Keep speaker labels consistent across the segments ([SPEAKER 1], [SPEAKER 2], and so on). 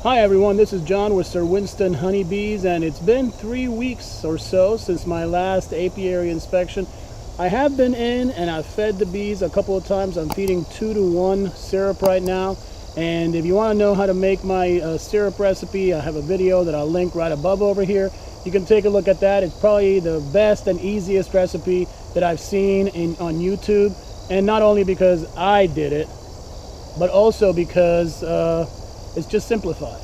[SPEAKER 1] Hi everyone, this is John with Sir Winston Honeybees, and it's been 3 weeks or so since my last apiary inspection. I have been in and I've fed the bees a couple of times. I'm feeding 2-to-1 syrup right now, and if you want to know how to make my syrup recipe, I have a video that I'll link right above over here. You can take a look at that. It's probably the best and easiest recipe that I've seen on YouTube, and not only because I did it, but also because it's just simplified.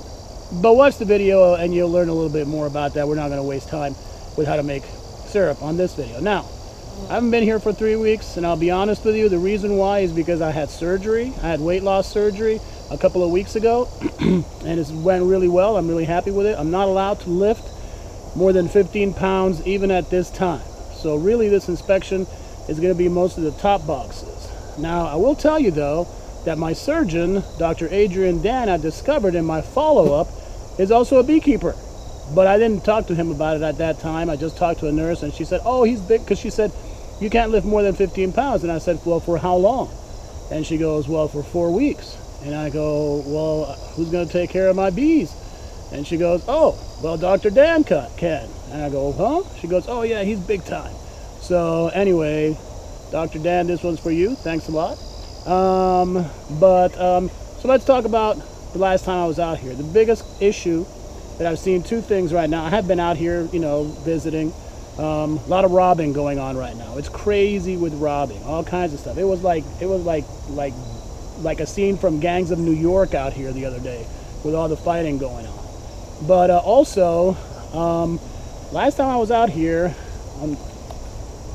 [SPEAKER 1] But watch the video and you'll learn a little bit more about that. We're not going to waste time with how to make syrup on this video. Now, I haven't been here for 3 weeks, and I'll be honest with you, the reason why is because I had surgery. I had weight loss surgery a couple of weeks ago, and it went really well. I'm really happy with it. I'm not allowed to lift more than 15 pounds even at this time. So really this inspection is going to be most of the top boxes. Now, I will tell you though, that my surgeon, Dr. Adrian Dan, I discovered in my follow-up, is also a beekeeper. But I didn't talk to him about it at that time. I just talked to a nurse, and she said, oh, he's big, because she said, you can't lift more than 15 pounds. And I said, well, for how long? And she goes, well, for 4 weeks. And I go, well, who's going to take care of my bees? And she goes, oh, well, Dr. Dan can. And I go, huh? She goes, oh, yeah, he's big time. So anyway, Dr. Dan, this one's for you. Thanks a lot. So let's talk about the last time I was out here. The biggest issue that I've seen, two things right now. I have been out here, you know, visiting. A lot of robbing going on right now. It's crazy with robbing, all kinds of stuff. It was like a scene from Gangs of New York out here the other day with all the fighting going on. But also, last time I was out here on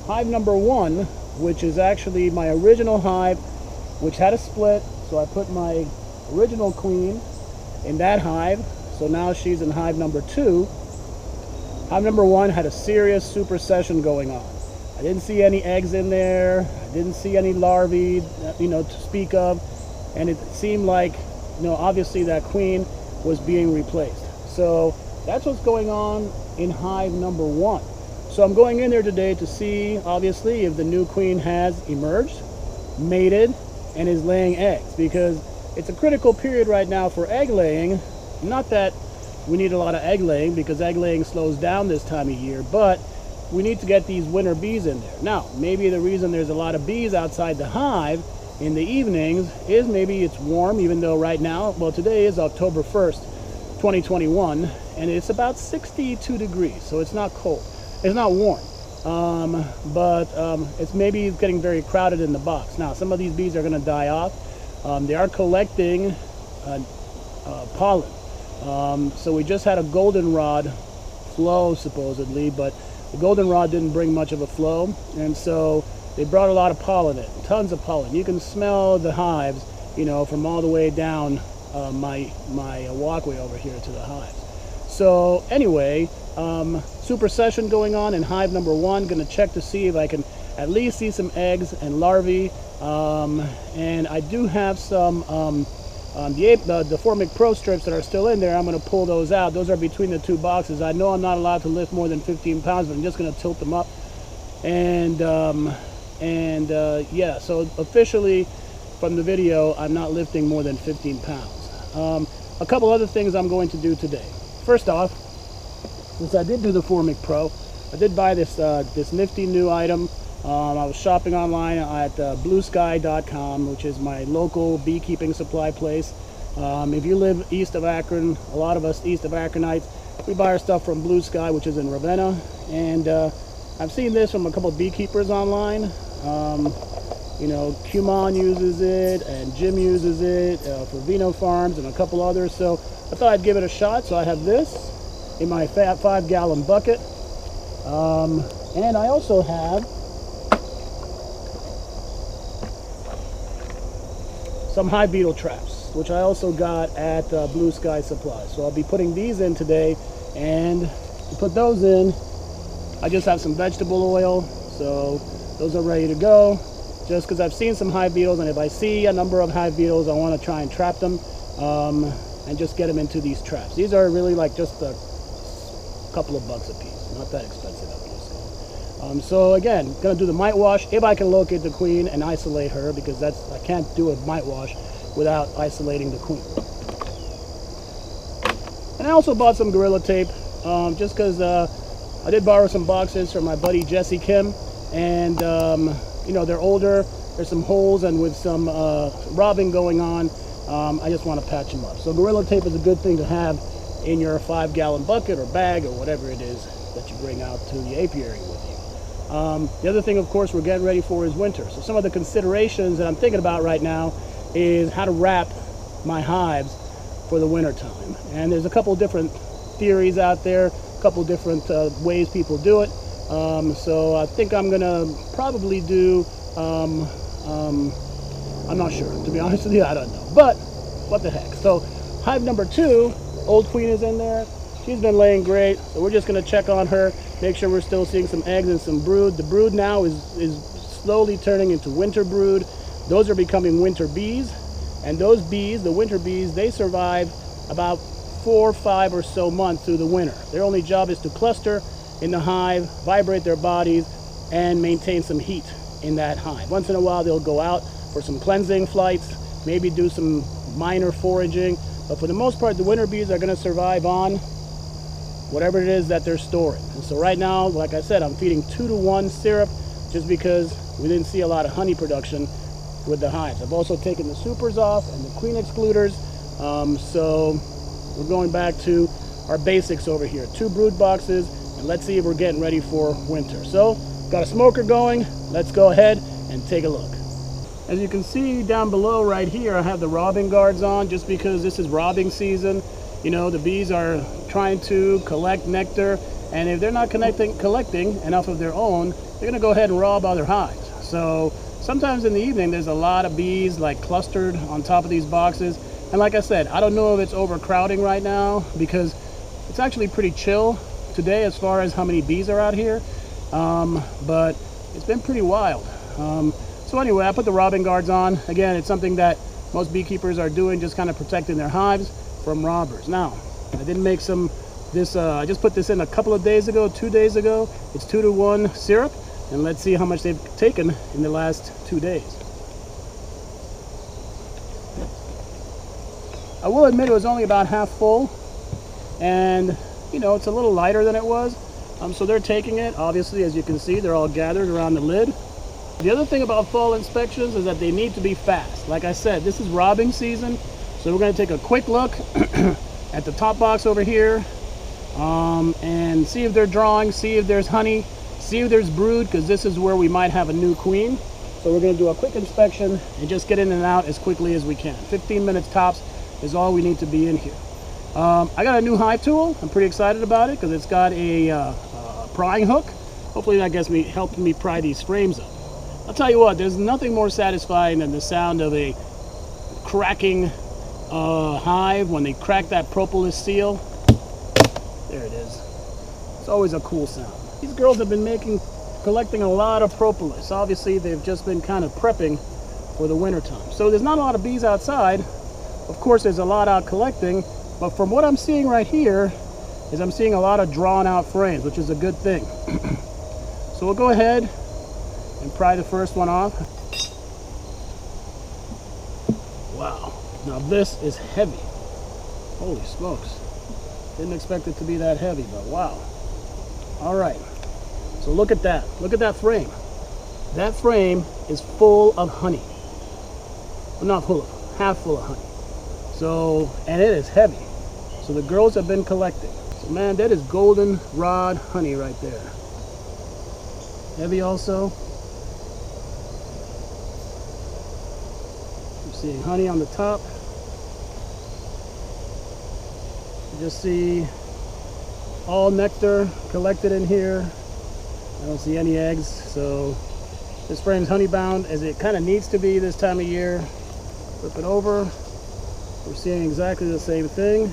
[SPEAKER 1] hive number 1, which is actually my original hive, which had a split, so I put my original queen in that hive. So now she's in hive number 2. Hive number 1 had a serious supersession going on. I didn't see any eggs in there. I didn't see any larvae, you know, to speak of. And it seemed like, you know, obviously that queen was being replaced. So that's what's going on in hive number 1. So I'm going in there today to see, obviously, if the new queen has emerged, mated, and is laying eggs, because it's a critical period right now for egg laying. Not that we need a lot of egg laying, because egg laying slows down this time of year, but we need to get these winter bees in there. Now, maybe the reason there's a lot of bees outside the hive in the evenings is maybe it's warm, even though right now, well, today is October 1st, 2021, and it's about 62 degrees, so it's not cold. It's not warm. It's maybe getting very crowded in the box. Now, some of these bees are going to die off. They are collecting pollen. So we just had a goldenrod flow, supposedly, but the goldenrod didn't bring much of a flow, and so they brought a lot of pollen in, tons of pollen. You can smell the hives, you know, from all the way down my walkway over here to the hives. So anyway, supersession going on in hive number 1. Going to check to see if I can at least see some eggs and larvae. And I do have some the Formic Pro strips that are still in there. I'm going to pull those out. Those are between the 2 boxes. I know I'm not allowed to lift more than 15 pounds, but I'm just going to tilt them up. Yeah, so officially from the video, I'm not lifting more than 15 pounds. A couple other things I'm going to do today. First off, since I did do the Formic Pro, I did buy this nifty new item. I was shopping online at bluesky.com, which is my local beekeeping supply place. If you live east of Akron, a lot of us east of Akronites, we buy our stuff from Blue Sky, which is in Ravenna. And I've seen this from a couple of beekeepers online. You know, Kumon uses it, and Jim uses it for Vino Farms, and a couple others. So I thought I'd give it a shot. So I have this in my 5-gallon bucket. And I also have some hive beetle traps, which I also got at Blue Sky Supply. So I'll be putting these in today, and to put those in, I just have some vegetable oil, so those are ready to go. Just because I've seen some hive beetles, and if I see a number of hive beetles, I want to try and trap them and just get them into these traps. These are really like just a couple of bucks a piece, not that expensive at Blue Sky. So again, gonna do the mite wash if I can locate the queen and isolate her, because I can't do a mite wash without isolating the queen. And I also bought some Gorilla Tape, just because I did borrow some boxes from my buddy Jesse Kim, and you know, they're older, there's some holes, and with some robbing going on, I just want to patch them up. So Gorilla Tape is a good thing to have in your 5-gallon bucket or bag or whatever it is that you bring out to the apiary with you. The other thing, of course, we're getting ready for is winter. So some of the considerations that I'm thinking about right now is how to wrap my hives for the winter time. And there's a couple different theories out there, a couple different ways people do it. So I think I'm gonna probably do, I'm not sure, to be honest with you, I don't know. But what the heck. So hive number 2, old queen is in there. She's been laying great, so we're just gonna check on her, make sure we're still seeing some eggs and some brood. The brood now is slowly turning into winter brood. Those are becoming winter bees, and those bees, the winter bees, they survive about 4 or 5 or so months through the winter. Their only job is to cluster in the hive, vibrate their bodies, and maintain some heat in that hive. Once in a while they'll go out for some cleansing flights, maybe do some minor foraging, but for the most part the winter bees are going to survive on whatever it is that they're storing. And so right now, like I said, I'm feeding 2-to-1 syrup just because we didn't see a lot of honey production with the hives. I've also taken the supers off and the queen excluders, so we're going back to our basics over here. 2 brood boxes, and let's see if we're getting ready for winter. So, got a smoker going. Let's go ahead and take a look. As you can see down below right here, I have the robbing guards on just because this is robbing season. You know, the bees are trying to collect nectar, and if they're not collecting enough of their own, they're gonna go ahead and rob other hives. So sometimes in the evening, there's a lot of bees like clustered on top of these boxes. And like I said, I don't know if it's overcrowding right now because it's actually pretty chill today as far as how many bees are out here. But it's been pretty wild. So anyway, I put the robbing guards on. Again, it's something that most beekeepers are doing, just kind of protecting their hives from robbers. Now, I didn't make I just put this in a couple of days ago, 2 days ago. It's 2-to-1 syrup, and let's see how much they've taken in the last 2 days. I will admit it was only about half full, and you know, it's a little lighter than it was. So they're taking it. Obviously, as you can see, they're all gathered around the lid. The other thing about fall inspections is that they need to be fast. Like I said, this is robbing season, so we're going to take a quick look at the top box over here, and see if they're drawing, see if there's honey, see if there's brood, because this is where we might have a new queen. So we're going to do a quick inspection and just get in and out as quickly as we can. 15 minutes tops is all we need to be in here. I got a new hive tool. I'm pretty excited about it because it's got a prying hook. Hopefully that helps me pry these frames up. I'll tell you what, there's nothing more satisfying than the sound of a cracking hive when they crack that propolis seal. There it is. It's always a cool sound. These girls have been collecting a lot of propolis. Obviously, they've just been kind of prepping for the winter time. So there's not a lot of bees outside. Of course, there's a lot out collecting, but from what I'm seeing right here is I'm seeing a lot of drawn out frames, which is a good thing. So we'll go ahead and pry the first one off. Wow, now this is heavy. Holy smokes. Didn't expect it to be that heavy, but wow. All right, so look at that. Look at that frame. That frame is full of honey. Well, not full of, half full of honey. So, and it is heavy. So the girls have been collecting. So man, that is golden rod honey right there. Heavy also. I'm seeing honey on the top. You just see all nectar collected in here. I don't see any eggs, so this frame's honey bound as it kind of needs to be this time of year. Flip it over. We're seeing exactly the same thing.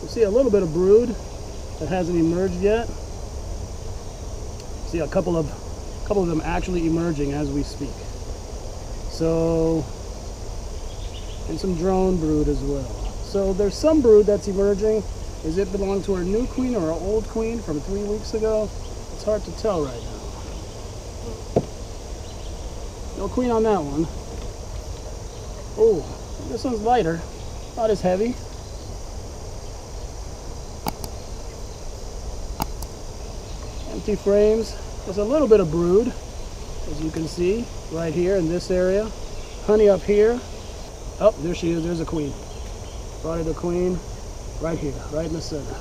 [SPEAKER 1] We see a little bit of brood that hasn't emerged yet. See a couple of them actually emerging as we speak. So, and some drone brood as well. So there's some brood that's emerging. Does it belong to our new queen or our old queen from 3 weeks ago? It's hard to tell right now. No queen on that one. Oh, this one's lighter. Not as heavy. Empty frames. There's a little bit of brood, as you can see, right here in this area. Honey up here. Oh, there she is. There's a queen. Spotted a queen right here, right in the center.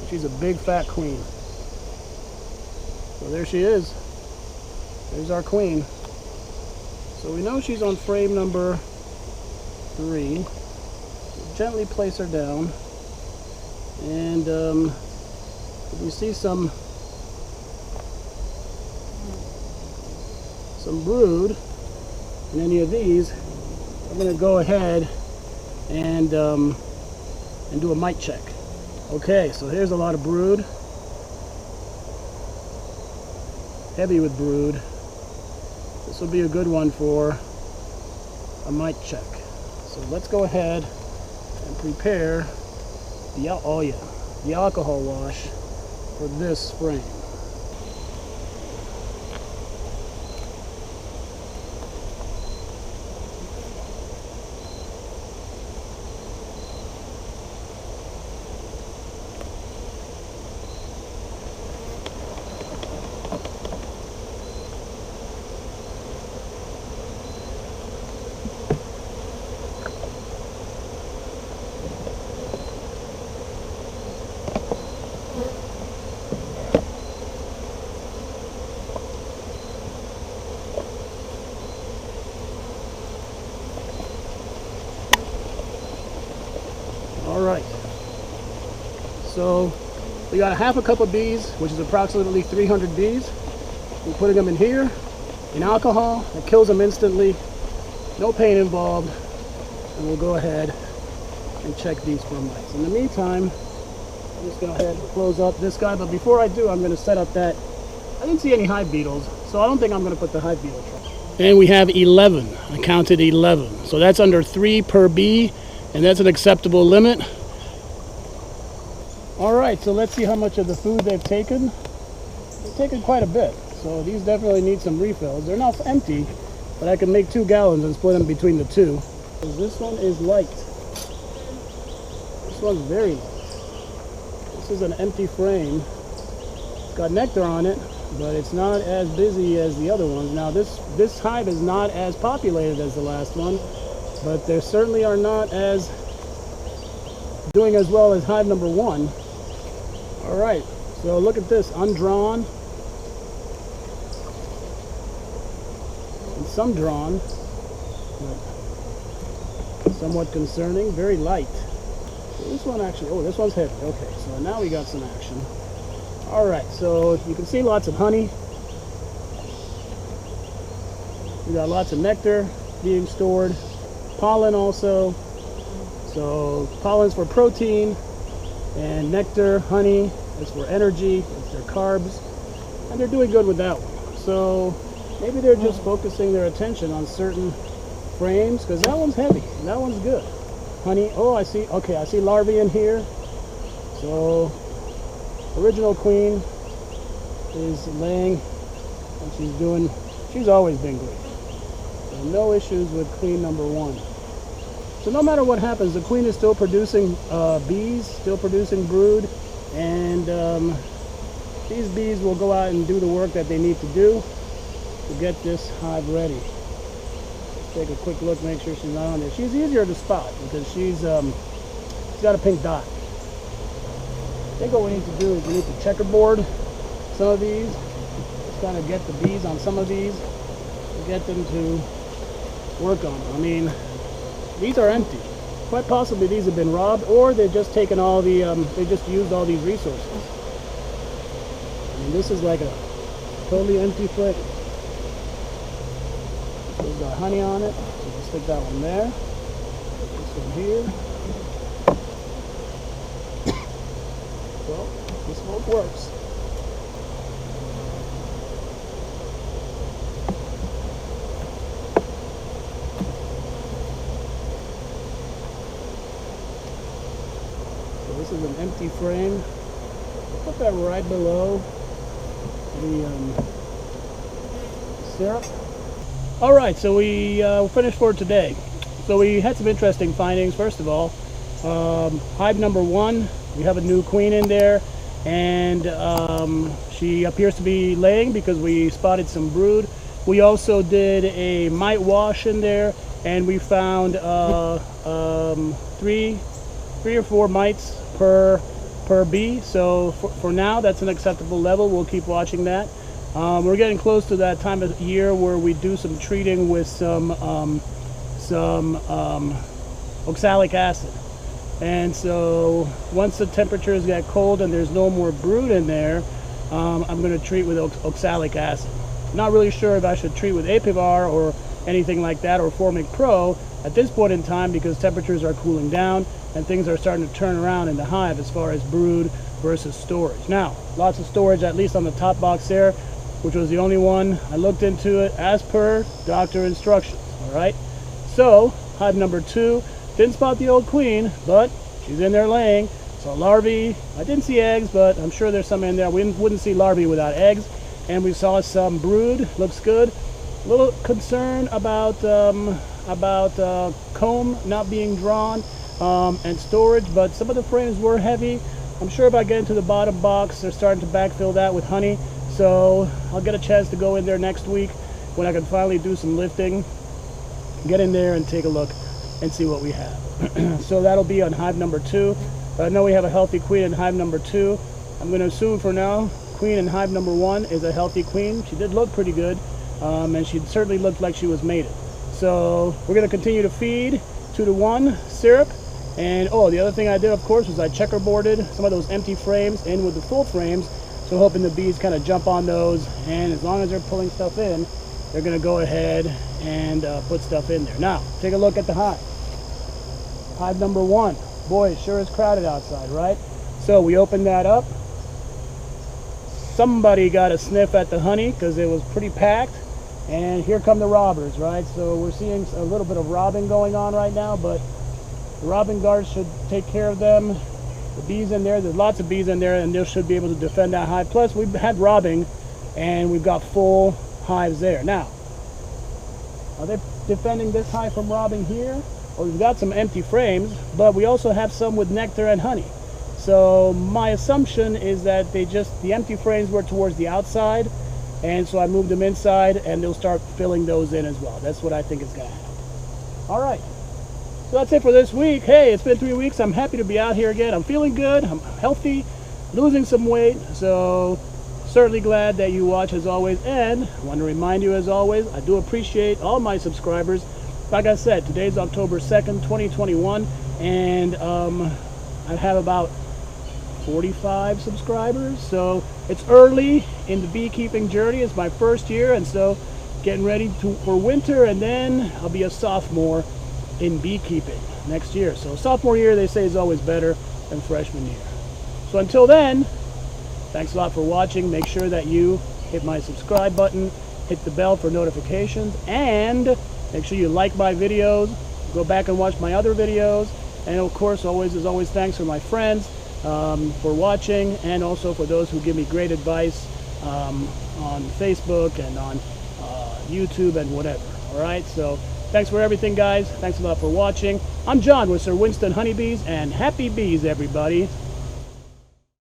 [SPEAKER 1] She's a big fat queen. So there she is. There's our queen. So we know she's on frame number 3. Gently place her down, and if you see some brood in any of these, I'm going to go ahead and do a mite check. Okay, so here's a lot of brood, heavy with brood. This will be a good one for a mite check. So let's go ahead and prepare the alcohol wash for this frame. Alright, so we got a half a cup of bees, which is approximately 300 bees. We're putting them in here, in alcohol, that kills them instantly, no pain involved, and we'll go ahead and check these for mites. In the meantime, I'm just going to go ahead and close up this guy, but before I do, I'm going to set up that. I didn't see any hive beetles, so I don't think I'm going to put the hive beetle trap. And we have 11, I counted 11, so that's under 3 per bee. And that's an acceptable limit. All right, so let's see how much of the food they've taken. They've taken quite a bit, so these definitely need some refills. They're not empty, but I can make 2 gallons and split them between the 2. This one is light. This one's very light. This is an empty frame. It's got nectar on it, but it's not as busy as the other ones. Now this hive is not as populated as the last one, but they certainly are not doing as well as hive number 1. All right, so look at this, undrawn and some drawn, but somewhat concerning, very light. So this one actually, oh, this one's heavy. Okay, so now we got some action. All right, so you can see lots of honey. We got lots of nectar being stored. Pollen also. So pollen's for protein, and nectar, honey, is for energy, it's their carbs, and they're doing good with that one. So maybe they're just focusing their attention on certain frames, because that one's heavy, that one's good. Honey, oh, I see, okay, I see larvae in here. So original queen is laying, and she's always been great. So no issues with queen number 1. So no matter what happens, the queen is still producing bees, still producing brood, and these bees will go out and do the work that they need to do to get this hive ready. Let's take a quick look, make sure she's not on there. She's easier to spot because she's got a pink dot. I think what we need to do is we need to checkerboard some of these, just kind of get the bees on some of these, to get them to work on them. I mean, these are empty. Quite possibly these have been robbed, or they've just taken all the, they just used all these resources. I mean, this is like a totally empty frame. We've got honey on it, so we'll stick that one there. This one here. Well, this one works. This is an empty frame. Put that right below the syrup. All right, so we finished for today. So we had some interesting findings. First of all, hive number 1, we have a new queen in there, and she appears to be laying because we spotted some brood. We also did a mite wash in there, and we found 3 or 4 mites per bee. So for now, that's an acceptable level. We'll keep watching that. We're getting close to that time of year where we do some treating with some oxalic acid. And so once the temperatures get cold and there's no more brood in there, I'm going to treat with oxalic acid. Not really sure if I should treat with Apivar or anything like that, or Formic Pro at this point in time, because temperatures are cooling down and things are starting to turn around in the hive as far as brood versus storage. Now, lots of storage, at least on the top box there, which was the only one. I looked into it as per doctor instructions. All right, so hive number 2, didn't spot the old queen, but she's in there laying. So larvae, I didn't see eggs, but I'm sure there's some in there. We wouldn't see larvae without eggs. And we saw some brood, looks good. A little concern about comb not being drawn and storage, but some of the frames were heavy. I'm sure if I get into the bottom box, they're starting to backfill that with honey. So I'll get a chance to go in there next week when I can finally do some lifting, get in there and take a look and see what we have. So that'll be on hive number 2. I know we have a healthy queen in hive number 2. I'm going to assume for now queen in hive number 1 is a healthy queen. She did look pretty good, and she certainly looked like she was mated. So we're going to continue to feed 2-to-1 syrup. And oh, the other thing I did, of course, was I checkerboarded some of those empty frames in with the full frames, so hoping the bees kind of jump on those, and as long as they're pulling stuff in, they're going to go ahead and put stuff in there. Now, take a look at the hive. Hive number 1. Boy, it sure is crowded outside, right? So we opened that up. Somebody got a sniff at the honey because it was pretty packed, and here come the robbers, right? So we're seeing a little bit of robbing going on right now, but the robbing guards should take care of them. The bees in there, there's lots of bees in there, and they should be able to defend that hive. Plus, we've had robbing, and we've got full hives there. Now, are they defending this hive from robbing here? Well, we've got some empty frames, but we also have some with nectar and honey. So my assumption is that the empty frames were towards the outside, and so I moved them inside, and they'll start filling those in as well. That's what I think is going to happen. All right. So that's it for this week. Hey, it's been 3 weeks. I'm happy to be out here again. I'm feeling good. I'm healthy, losing some weight. So certainly glad that you watch as always. And I want to remind you as always, I do appreciate all my subscribers. Like I said, today's October 2nd, 2021. And I have about 45 subscribers. So it's early in the beekeeping journey. It's my first year. And so getting ready for winter. And then I'll be a sophomore in beekeeping next year. So sophomore year, they say, is always better than freshman year. So until then, thanks a lot for watching. Make sure that you hit my subscribe button, hit the bell for notifications, and make sure you like my videos, go back and watch my other videos, and of course, always thanks for my friends for watching, and also for those who give me great advice on Facebook and on YouTube and whatever. All right, so thanks for everything, guys. Thanks a lot for watching. I'm John with Sir Winston Honeybees, and happy bees, everybody.